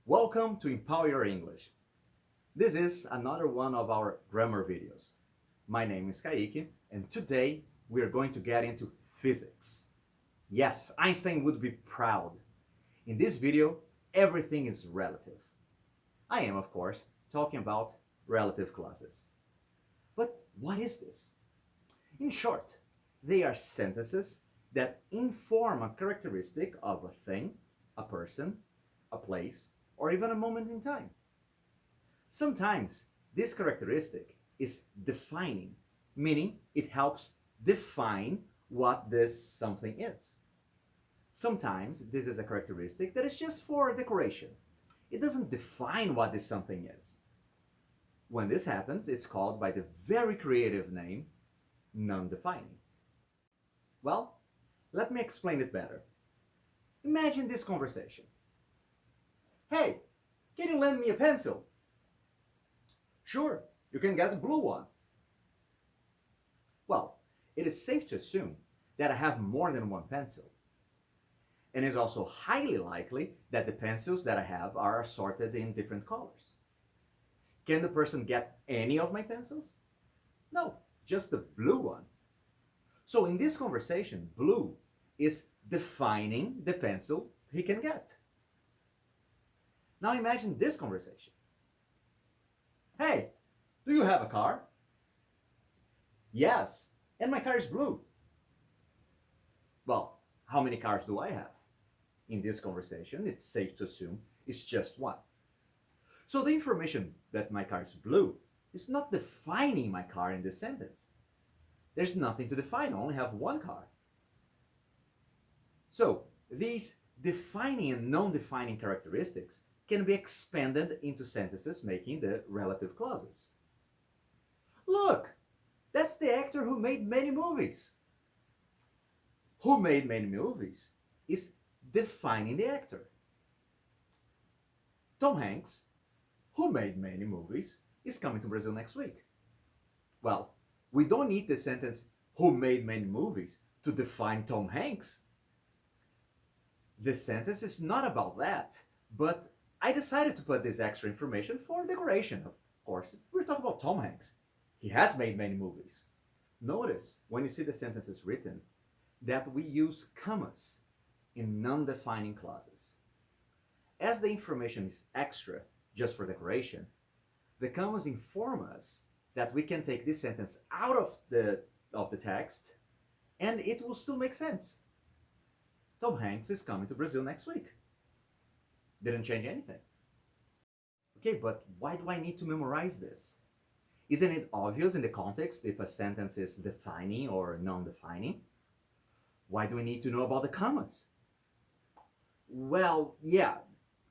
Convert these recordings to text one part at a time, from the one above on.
Welcome to Empower Your English. This is another one of our grammar videos. My name is Kaique, and today we are going to get into physics. Yes, Einstein would be proud. In this video, everything is relative. I am, of course, talking about relative clauses. But what is this? In short, they are sentences that inform a characteristic of a thing, a person, a place, or even a moment in time. Sometimes this characteristic is defining, meaning it helps define what this something is. Sometimes this is a characteristic that is just for decoration. It doesn't define what this something is. When this happens, it's called by the very creative name, non-defining. Well, let me explain it better. Imagine this conversation. Hey, can you lend me a pencil? Sure, you can get a blue one. Well, it is safe to assume that I have more than one pencil. And it's also highly likely that the pencils that I have are assorted in different colors. Can the person get any of my pencils? No, just the blue one. So in this conversation, blue is defining the pencil he can get. Now imagine this conversation. Hey, do you have a car? Yes, and my car is blue. Well, how many cars do I have? In this conversation, it's safe to assume it's just one. So the information that my car is blue is not defining my car in this sentence. There's nothing to define, I only have one car. So these defining and non-defining characteristics can be expanded into sentences making the relative clauses. Look, that's the actor who made many movies. Who made many movies is defining the actor. Tom Hanks, who made many movies, is coming to Brazil next week. Well, we don't need the sentence who made many movies to define Tom Hanks. This sentence is not about that, but I decided to put this extra information for decoration. Of course, we're talking about Tom Hanks. He has made many movies. Notice when you see the sentences written that we use commas in non-defining clauses. As the information is extra just for decoration, the commas inform us that we can take this sentence out of the text and it will still make sense. Tom Hanks is coming to Brazil next week. Didn't change anything. Okay, but why do I need to memorize this? Isn't it obvious in the context if a sentence is defining or non-defining? Why do we need to know about the commas? Well, yeah,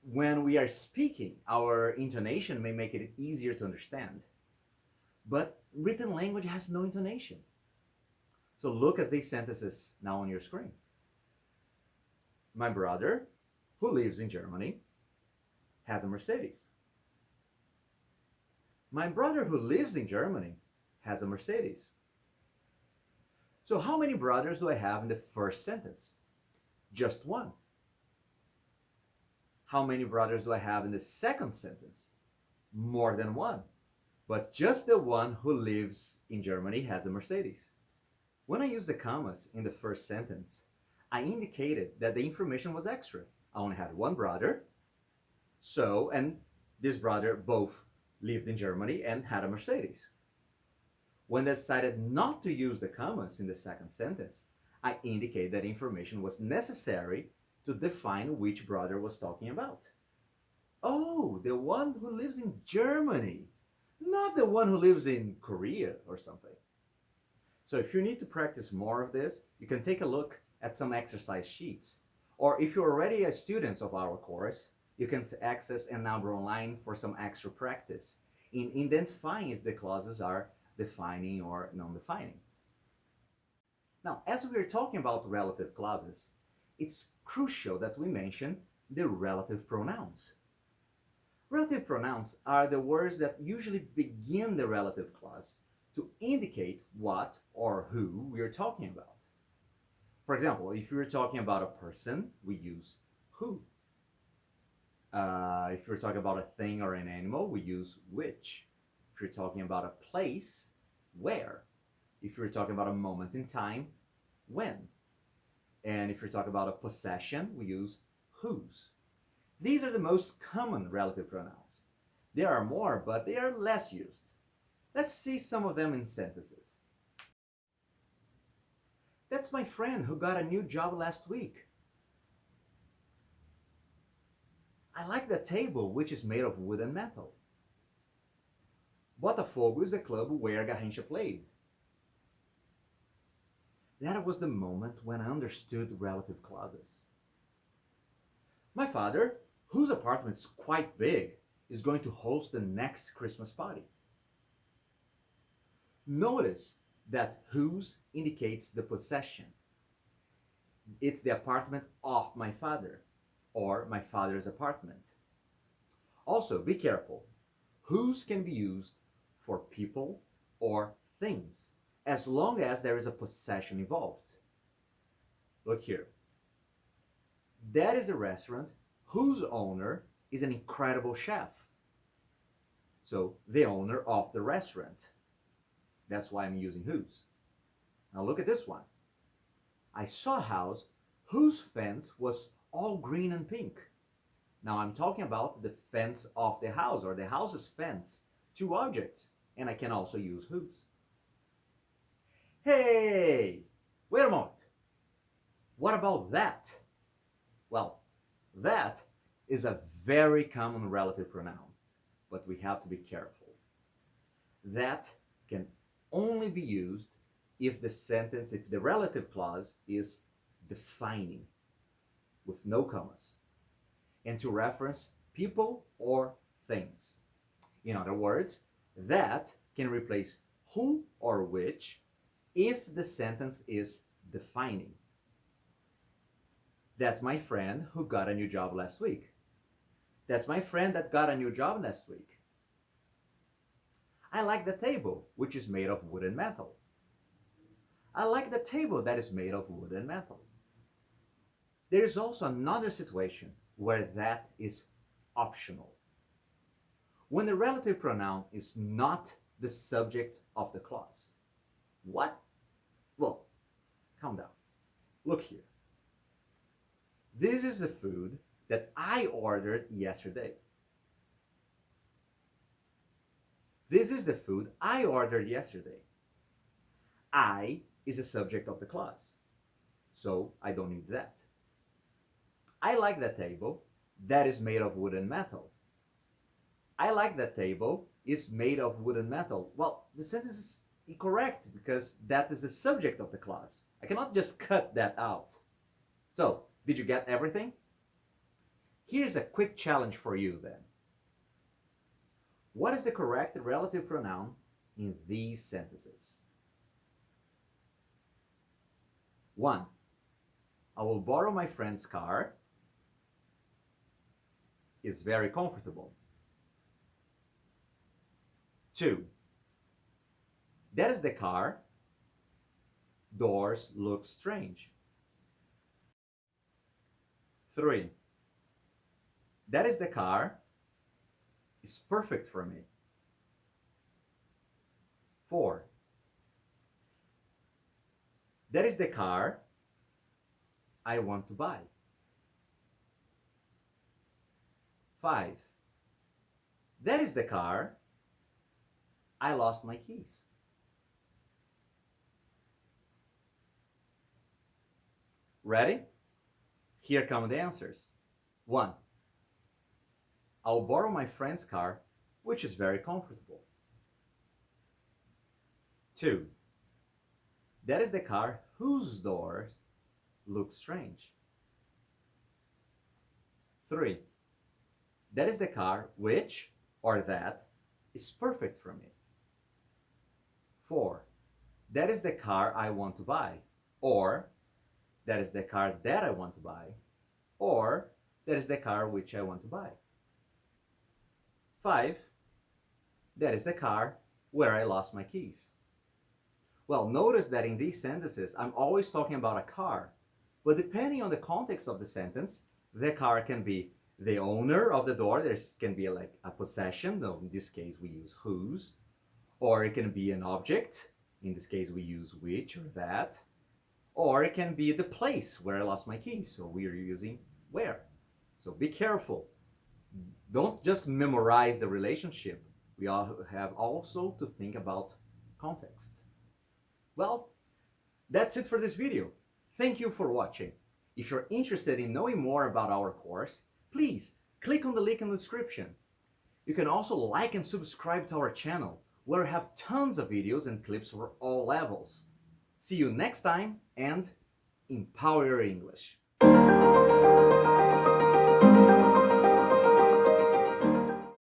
when we are speaking, our intonation may make it easier to understand. But written language has no intonation. So look at these sentences now on your screen. My brother, who lives in Germany, has a Mercedes. My brother who lives in Germany has a Mercedes. So how many brothers do I have in the first sentence? Just one. How many brothers do I have in the second sentence? More than one. But just the one who lives in Germany has a Mercedes. When I use the commas in the first sentence, I indicated that the information was extra. I only had one brother, and this brother both lived in Germany and had a Mercedes. When I decided not to use the commas in the second sentence, I indicated that information was necessary to define which brother was talking about. Oh, the one who lives in Germany, not the one who lives in Korea or something. So if you need to practice more of this, you can take a look at some exercise sheets. Or if you're already a student of our course, you can access a number online for some extra practice in identifying if the clauses are defining or non-defining. Now, as we are talking about relative clauses, it's crucial that we mention the relative pronouns. Relative pronouns are the words that usually begin the relative clause to indicate what or who we are talking about. For example, if we're talking about a person, we use who. If you're talking about a thing or an animal, we use which. If you're talking about a place, where. If you're talking about a moment in time, when. And if you're talking about a possession, we use whose. These are the most common relative pronouns. There are more, but they are less used. Let's see some of them in sentences. That's my friend who got a new job last week. I like the table, which is made of wood and metal. Botafogo is the club where Garrincha played. That was the moment when I understood relative clauses. My father, whose apartment is quite big, is going to host the next Christmas party. Notice that whose indicates the possession. It's the apartment of my father, or my father's apartment. Also, be careful. Whose can be used for people or things, as long as there is a possession involved. Look here. That is a restaurant whose owner is an incredible chef. So, the owner of the restaurant. That's why I'm using whose. Now look at this one. I saw a house whose fence was all green and pink. Now I'm talking about the fence of the house, or the house's fence. Two objects, and I can also use whose. Hey, wait a moment. What about that? Well, that is a very common relative pronoun, but we have to be careful. That can only be used if the relative clause is defining with no commas, and to reference people or things. In other words, that can replace who or which if the sentence is defining. That's my friend who got a new job last week. That's my friend that got a new job last week. I like the table, which is made of wood and metal. I like the table that is made of wood and metal. There is also another situation where that is optional. When the relative pronoun is not the subject of the clause. What? Well, calm down. Look here. This is the food that I ordered yesterday. This is the food I ordered yesterday. I is the subject of the clause, so I don't need that. I like that table that is made of wood and metal. I like that table is made of wood and metal. Well, the sentence is incorrect because that is the subject of the clause. I cannot just cut that out. So, did you get everything? Here's a quick challenge for you then. What is the correct relative pronoun in these sentences? 1. I will borrow my friend's car. Is very comfortable. 2. That is the car. Doors look strange. 3. That is the car. Is perfect for me. 4. That is the car I want to buy. 5. That is the car I lost my keys. Ready? Here come the answers. 1. I'll borrow my friend's car, which is very comfortable. 2. That is the car whose doors look strange. 3. That is the car which, or that, is perfect for me. 4. That is the car I want to buy, or that is the car that I want to buy, or that is the car which I want to buy. 5. That is the car where I lost my keys. Well, notice that in these sentences, I'm always talking about a car, but depending on the context of the sentence, the car can be The owner of the door, there can be like a possession, though in this case we use whose, or it can be an object, in this case we use which or that, or it can be the place where I lost my keys, so we are using where. So be careful. Don't just memorize the relationship. We all have also to think about context. Well, that's it for this video. Thank you for watching. If you're interested in knowing more about our course, please click on the link in the description. You can also like and subscribe to our channel, where we have tons of videos and clips for all levels. See you next time, and empower your English.